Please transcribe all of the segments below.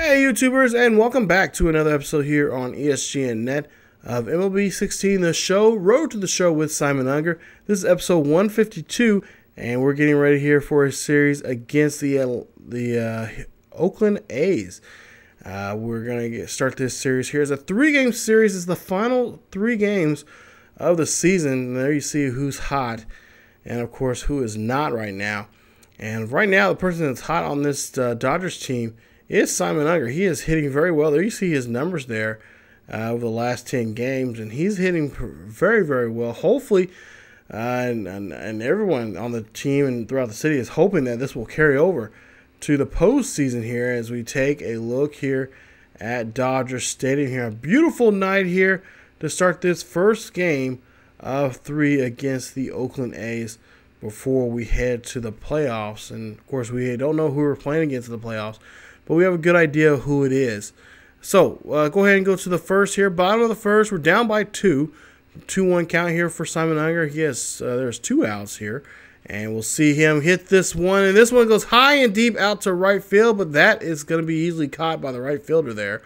Hey YouTubers, and welcome back to another episode here on ESGNet of MLB 16, the show, Road to the Show with Simon Unger. This is episode 152, and we're getting ready here for a series against the Oakland A's. We're going to start this series here. It's a three-game series. It's the final 3 games of the season. And there you see who's hot and, of course, who is not right now. And right now, the person that's hot on this Dodgers team is Simon Unger. He is hitting very well. There you see his numbers there over the last 10 games, and he's hitting very, very well. Hopefully, and everyone on the team and throughout the city is hoping that this will carry over to the postseason here as we take a look here at Dodger Stadium here. A beautiful night here to start this first game of 3 against the Oakland A's before we head to the playoffs. And, of course, we don't know who we're playing against in the playoffs, but we have a good idea of who it is. So, go ahead and go to the first here. Bottom of the first, we're down by 2. 2-1 count here for Simon Unger. Yes, there's 2 outs here. And we'll see him hit this one. And this one goes high and deep out to right field, but that is going to be easily caught by the right fielder there.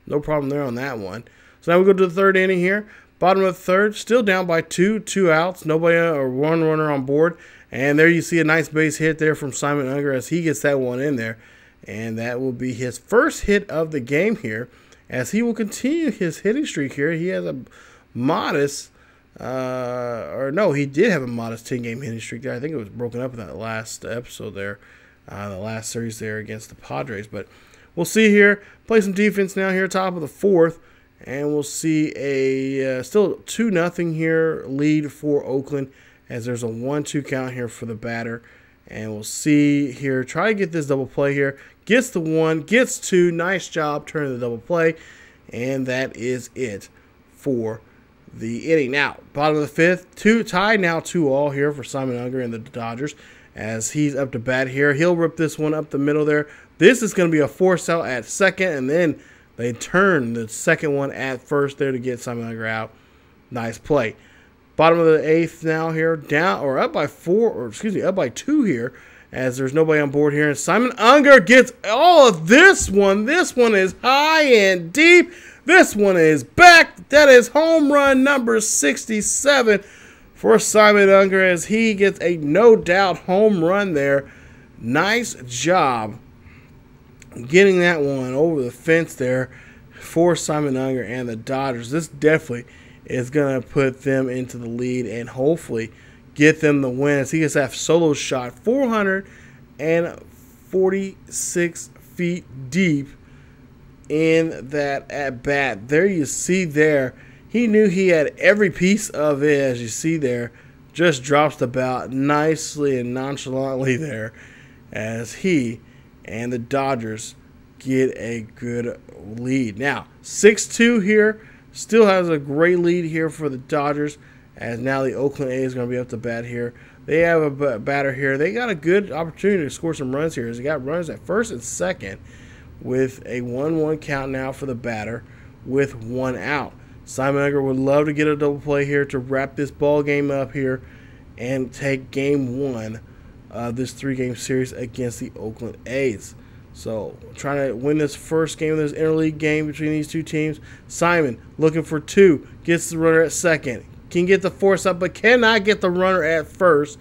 No problem there on that one. So now we go to the third inning here. Bottom of the third, still down by 2. 2 outs, nobody or 1 runner on board. And there you see a nice base hit there from Simon Unger as he gets that one in there. And that will be his first hit of the game here, as he will continue his hitting streak here. He has a modest, he did have a modest 10-game hitting streak there. I think it was broken up in that last episode there, the last series there against the Padres. But we'll see here. Play some defense now here, top of the 4th. And we'll see a still 2-0 here lead for Oakland, as there's a 1-2 count here for the batter. And we'll see here, try to get this double play here. Gets the 1, gets 2. Nice job turning the double play. And that is it for the inning. Now, bottom of the 5th, tied now 2-2 here for Simon Unger and the Dodgers, as he's up to bat here. He'll rip this one up the middle there. This is going to be a force out at second, and then they turn the second one at first there to get Simon Unger out. Nice play. Bottom of the 8th now here, up by 2 here, as there's nobody on board here. And Simon Unger gets all of this one. This one is high and deep. This one is back. That is home run number 67 for Simon Unger, as he gets a no-doubt home run there. Nice job getting that one over the fence there for Simon Unger and the Dodgers. This definitely is going to put them into the lead and hopefully get them the win, as he gets that solo shot 446 feet deep in that at bat. There you see there, he knew he had every piece of it, as you see there. Just drops the bat nicely and nonchalantly there, as he and the Dodgers get a good lead. Now 6-2 here. Still has a great lead here for the Dodgers, as now the Oakland A's is going to be up to bat here. They have a batter here. They got a good opportunity to score some runs here, as they got runners at first and second with a 1-1 count now for the batter with 1 out. Simon Unger would love to get a double play here to wrap this ball game up here and take game 1 of this 3-game series against the Oakland A's. So, trying to win this first game of this interleague game between these two teams. Simon looking for 2, gets the runner at second. Can get the force up, but cannot get the runner at first,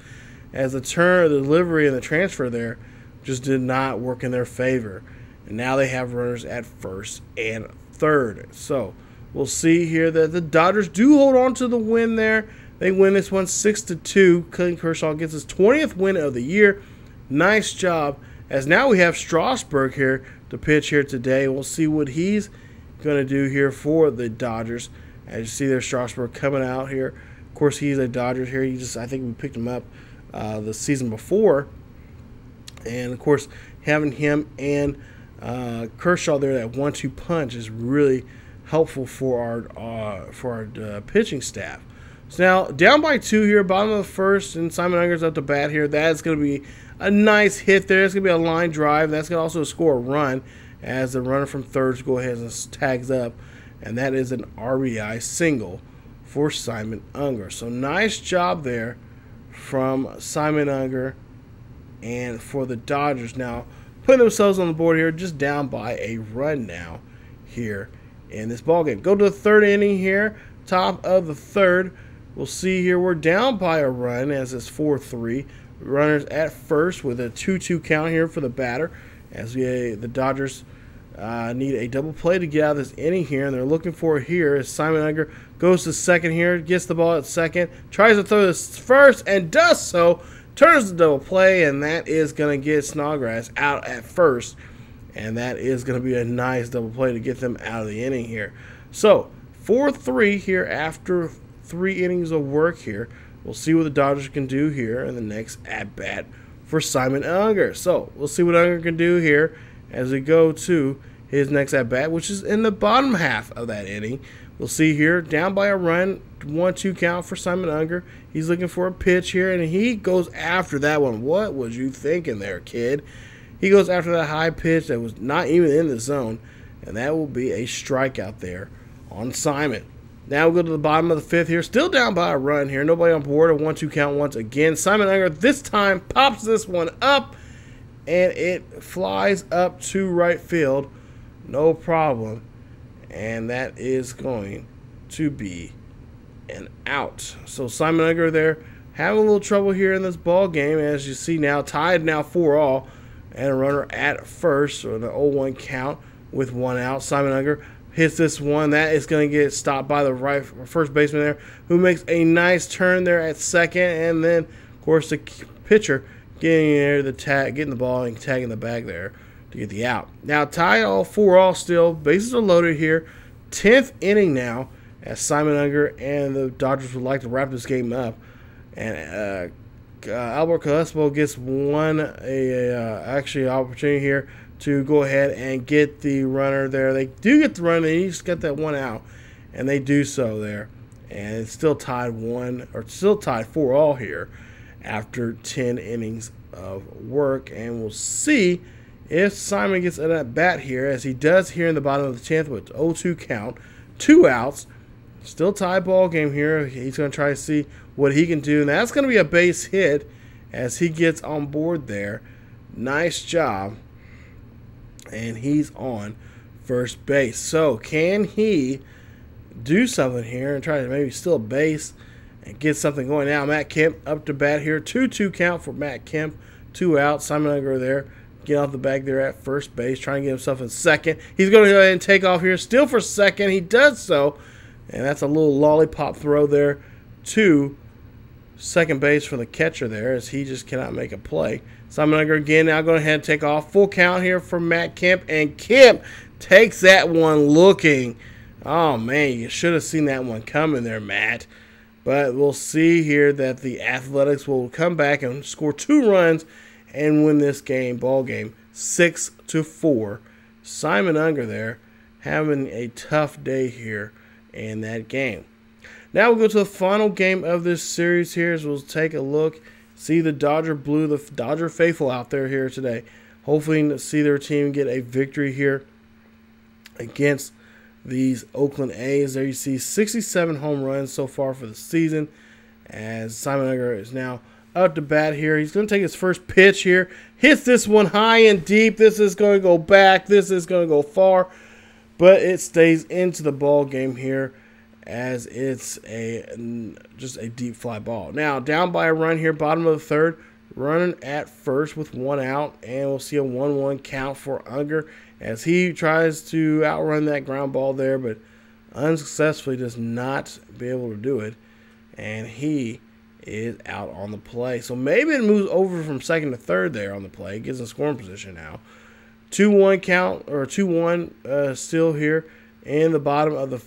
as the delivery, and the transfer there just did not work in their favor. And now they have runners at first and third. So, we'll see here that the Dodgers do hold on to the win there. They win this one 6-2. Clayton Kershaw gets his 20th win of the year. Nice job. As now we have Strasburg here to pitch here today. We'll see what he's going to do here for the Dodgers. As you see there, Strasburg coming out here. Of course, he's a Dodger here. I think we picked him up the season before. And, of course, having him and Kershaw there, that 1-2 punch, is really helpful for our pitching staff. So now, down by 2 here, bottom of the first, and Simon Unger's up to bat here. That's going to be a nice hit there. It's going to be a line drive. That's going to also score a run, as the runner from third goes ahead and tags up. And that is an RBI single for Simon Unger. So nice job there from Simon Unger and for the Dodgers. Now, putting themselves on the board here, just down by a run now here in this ball game. Go to the third inning here, top of the third. We'll see here we're down by a run as it's 4-3. Runners at first with a 2-2 count here for the batter as the Dodgers need a double play to get out of this inning here, and they're looking for it here as Simon Unger goes to second here, gets the ball at second, tries to throw this first, and does so, turns the double play, and that is going to get Snodgrass out at first, and that is going to be a nice double play to get them out of the inning here. So 4-3 here after 3 innings of work here. We'll see what the Dodgers can do here in the next at-bat for Simon Unger. So we'll see what Unger can do here as we go to his next at-bat, which is in the bottom half of that inning. We'll see here, down by a run, 1-2 count for Simon Unger. He's looking for a pitch here, and he goes after that one. What was you thinking there, kid? He goes after that high pitch that was not even in the zone, and that will be a strikeout there on Simon. Now we'll go to the bottom of the fifth here. Still down by a run here. Nobody on board. A 1-2 count once again. Simon Unger this time pops this one up, and it flies up to right field. No problem. And that is going to be an out. So Simon Unger there having a little trouble here in this ball game. As you see now, tied now 4-all. And a runner at first, or the 0-1 count with 1 out. Simon Unger hits this one. That is going to get stopped by the first baseman there, who makes a nice turn there at second. And then, of course, the pitcher getting there, getting the ball and tagging the bag there to get the out. Now, tied all 4-all still. Bases are loaded here. 10th inning now, as Simon Unger and the Dodgers would like to wrap this game up. And Albert Crespo gets actually opportunity here to go ahead and get the runner there. They do get the runner. They just got that 1 out, and they do so there. And it's still tied 4-all here after 10 innings of work. And we'll see if Simon gets at bat here, as he does here in the bottom of the 10th with 0-2 count, 2 outs. Still tied ball game here. He's going to try to see what he can do. And that's going to be a base hit as he gets on board there. Nice job. And he's on first base. So can he do something here and try to maybe steal a base and get something going? Now Matt Kemp up to bat here. 2-2 count for Matt Kemp. 2 out. Simon Unger there. Get off the bag there at first base. Trying to get himself in second. He's going to go ahead and take off here. Still for second. He does so. And that's a little lollipop throw there to second base for the catcher there, as he just cannot make a play. Simon Unger again now going ahead and take off. Full count here for Matt Kemp, and Kemp takes that one looking. Oh, man, you should have seen that one coming there, Matt. But we'll see here that the Athletics will come back and score 2 runs and win this ball game 6-4. Simon Unger there having a tough day here in that game. Now we'll go to the final game of this series here, as we'll take a look, see the Dodger faithful out there here today, hopefully to see their team get a victory here against these Oakland A's. There you see 67 home runs so far for the season, as Simon Unger is now up to bat here. He's going to take his first pitch here, hits this one high and deep. This is going to go back. This is going to go far, but it stays into the ball game here, as it's just a deep fly ball. Now, down by a run here, bottom of the third, running at first with 1 out, and we'll see a 1-1 count for Unger as he tries to outrun that ground ball there, but unsuccessfully does not be able to do it, and he is out on the play. So maybe it moves over from second to third there on the play, gets in scoring position now. 2-1 count, or 2-1 still here in the bottom of the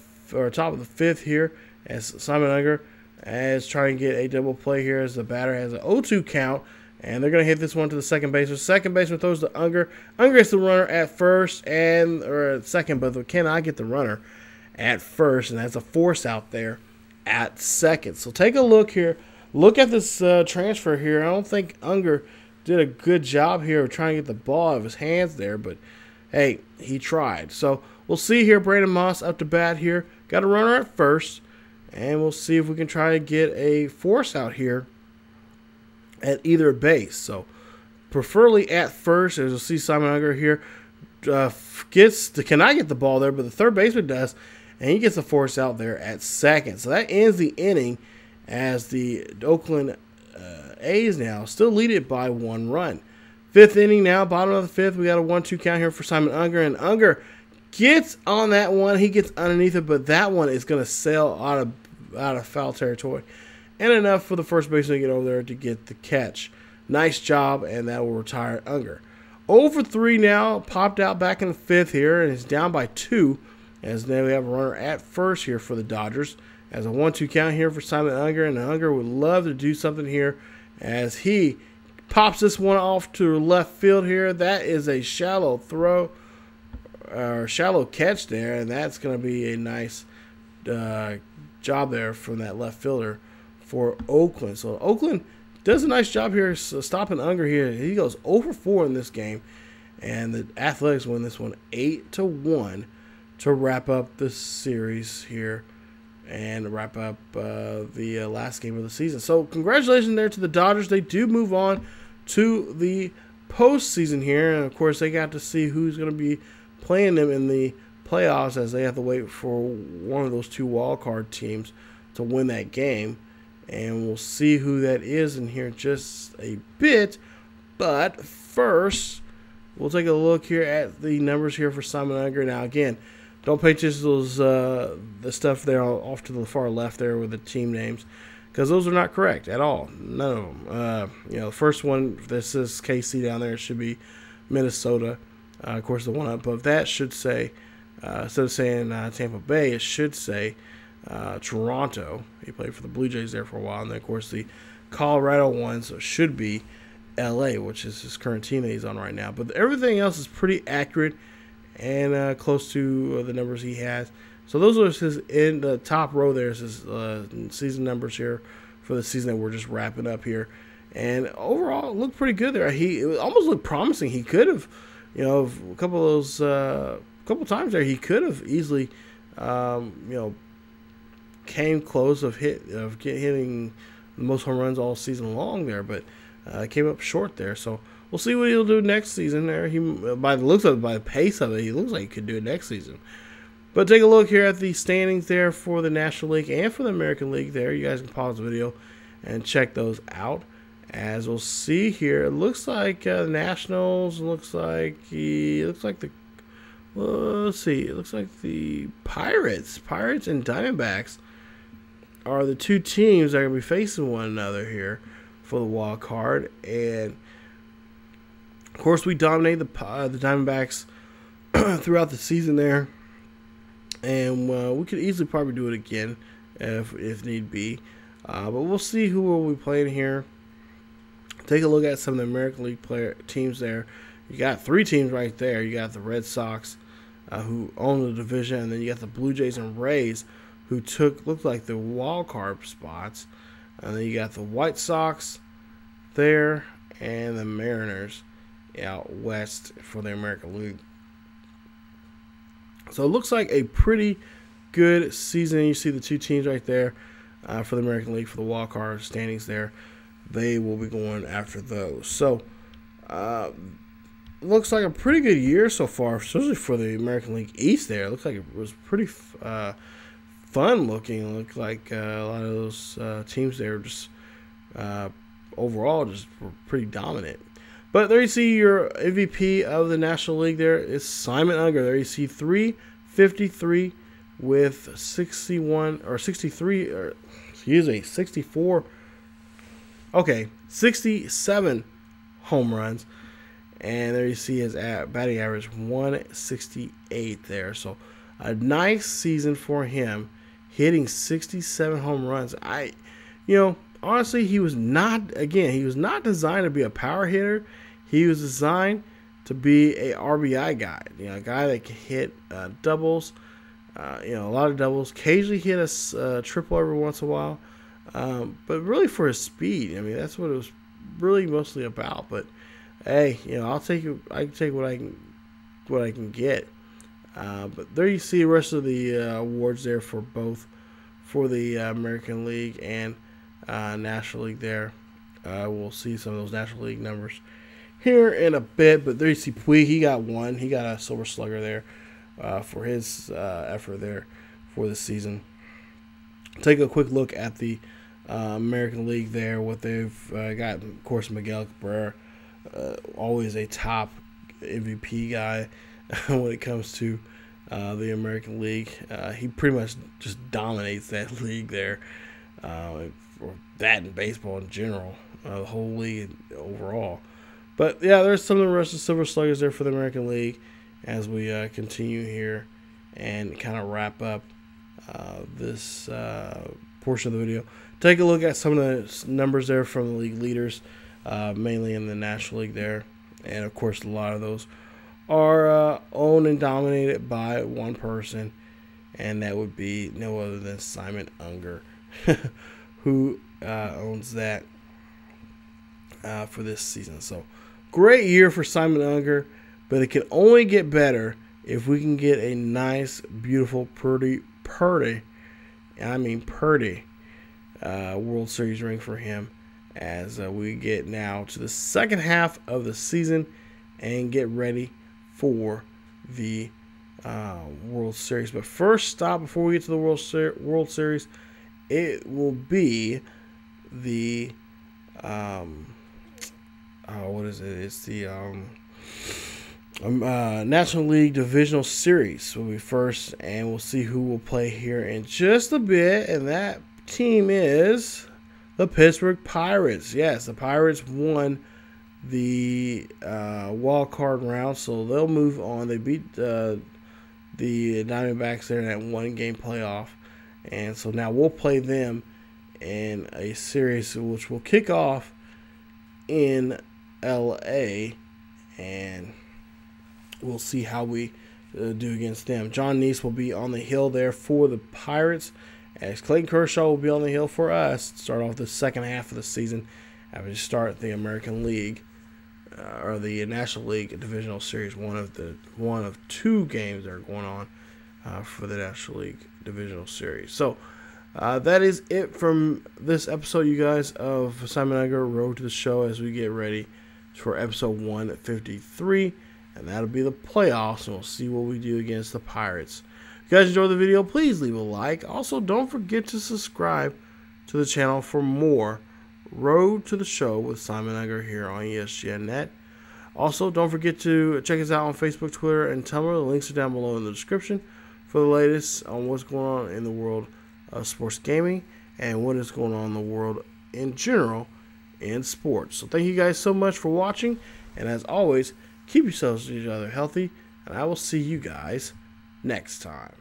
top of the 5th here, as Simon Unger is trying to get a double play here, as the batter has an 0-2 count, and they're going to hit this one to the second baseman. Second baseman throws to Unger. Unger gets the runner at first or at second, but they cannot get the runner at first, and that's a force out there at second. So take a look here. Look at this transfer here. I don't think Unger did a good job here of trying to get the ball out of his hands there, but hey, he tried. So we'll see here. Brandon Moss up to bat here. Got a runner at first, and we'll see if we can try to get a force out here at either base. So preferably at first. As you'll see, Simon Unger here cannot get the ball there, but the third baseman does, and he gets the force out there at second. So that ends the inning as the Oakland A's now still lead it by 1 run. Fifth inning now, bottom of the fifth. We got a 1-2 count here for Simon Unger, and Unger gets on that one. He gets underneath it, but that one is going to sail out of foul territory, and enough for the first baseman to get over there to get the catch. Nice job, and that will retire Unger. 0-for-3 now, popped out back in the fifth here, and is down by 2. As now we have a runner at first here for the Dodgers. As a 1-2 count here for Simon Unger, and Unger would love to do something here as he pops this one off to left field here. That is a shallow throw, or shallow catch there, and that's going to be a nice job there from that left fielder for Oakland. So Oakland does a nice job here stopping Unger here. He goes 0-for-4 in this game, and the Athletics win this one 8-1 to wrap up the series here and wrap up the last game of the season. So congratulations there to the Dodgers. They do move on to the postseason here, and of course they got to see who's going to be playing them in the playoffs, as they have to wait for one of those 2 wild card teams to win that game. And we'll see who that is in here just a bit. But first, we'll take a look here at the numbers here for Simon Unger. Now, again, don't pay attention to those the stuff there off to the far left there with the team names, because those are not correct at all. None of them. The first one, this is KC down there. It should be Minnesota. Of course, the one up above that should say, instead of saying Tampa Bay, it should say Toronto. He played for the Blue Jays there for a while. And then, of course, the Colorado one, so it should be LA, which is his current team that he's on right now. But everything else is pretty accurate and close to the numbers he has. So those are his, in the top row there is his season numbers here for the season that we're just wrapping up here. And overall, it looked pretty good there. It almost looked promising. He could have, a couple of those, couple times there, he could have easily, came close of hitting the most home runs all season long there, but came up short there. So we'll see what he'll do next season there. He, by the looks of it, by the pace of it, he looks like he could do it next season. But take a look here at the standings there for the National League and for the American League there. You guys can pause the video and check those out. As we'll see here, it looks like the Nationals, let's see, it looks like the Pirates and Diamondbacks are the 2 teams that are going to be facing one another here for the wild card. And of course, we dominate the Diamondbacks throughout the season there, and we could easily probably do it again if need be. But we'll see who we'll be playing here. Take a look at some of the American League teams there. You got 3 teams right there. You got the Red Sox, who own the division, and then you got the Blue Jays and Rays, who looked like the wild card spots. And then you got the White Sox there and the Mariners out west for the American League. So it looks like a pretty good season. You see the 2 teams right there for the American League for the wild card standings there. They will be going after those. So looks like a pretty good year so far, especially for the American League East there. It looks like it was pretty fun looking. It looked like a lot of those teams there just overall just were pretty dominant. But there you see your MVP of the National League there is Simon Unger. There you see 353 with 67 home runs. And there you see his batting average 168 there. So a nice season for him, hitting 67 home runs. Honestly, he was not designed to be a power hitter. He was designed to be a RBI guy, a guy that can hit doubles, a lot of doubles, occasionally hit a triple every once in a while, but really for his speed. I mean, that's what it was really mostly about. But hey, I can take what I can get. But there you see the rest of the awards there for both for the American League and National League there. We'll see some of those National League numbers here in a bit. But there you see Puig, he got one. He got a Silver Slugger there for his effort there for the season. Take a quick look at the American League there, what they've got. Of course, Miguel Cabrera, always a top MVP guy when it comes to the American League. He pretty much just dominates that league there, or that in baseball in general, the whole league overall. But yeah, there's some of the rest of the Silver Sluggers there for the American League as we continue here and kind of wrap up this portion of the video. Take a look at some of the numbers there from the league leaders, mainly in the National League there. And, of course, a lot of those are owned and dominated by one person, and that would be no other than Simon Unger, who owns that for this season. So, great year for Simon Unger, but it can only get better if we can get a nice, beautiful, pretty World Series ring for him as we get now to the second half of the season and get ready for the World Series. But first stop before we get to the World Series, it will be the what is it? It's the National League Divisional Series will be first, and we'll see who will play here in just a bit. And that team is the Pittsburgh Pirates. Yes, the Pirates won the wild card round, so they'll move on. They beat the Diamondbacks there in that one-game playoff, and so now we'll play them in a series which will kick off in LA, and we'll see how we do against them. John Neese will be on the hill there for the Pirates, as Clayton Kershaw will be on the hill for us to start off the second half of the season after we start the American League or the National League Divisional Series. One of two games that are going on for the National League Divisional Series. So that is it from this episode, you guys, of Simon Unger Road to the Show, as we get ready for episode 153. And that'll be the playoffs, and we'll see what we do against the Pirates. If you guys enjoyed the video, please leave a like. Also, don't forget to subscribe to the channel for more Road to the Show with Simon Unger here on ESGNet. Also, don't forget to check us out on Facebook, Twitter, and Tumblr. The links are down below in the description for the latest on what's going on in the world of sports gaming and what is going on in the world in general in sports. So thank you guys so much for watching, and as always, keep yourselves and each other healthy, and I will see you guys next time.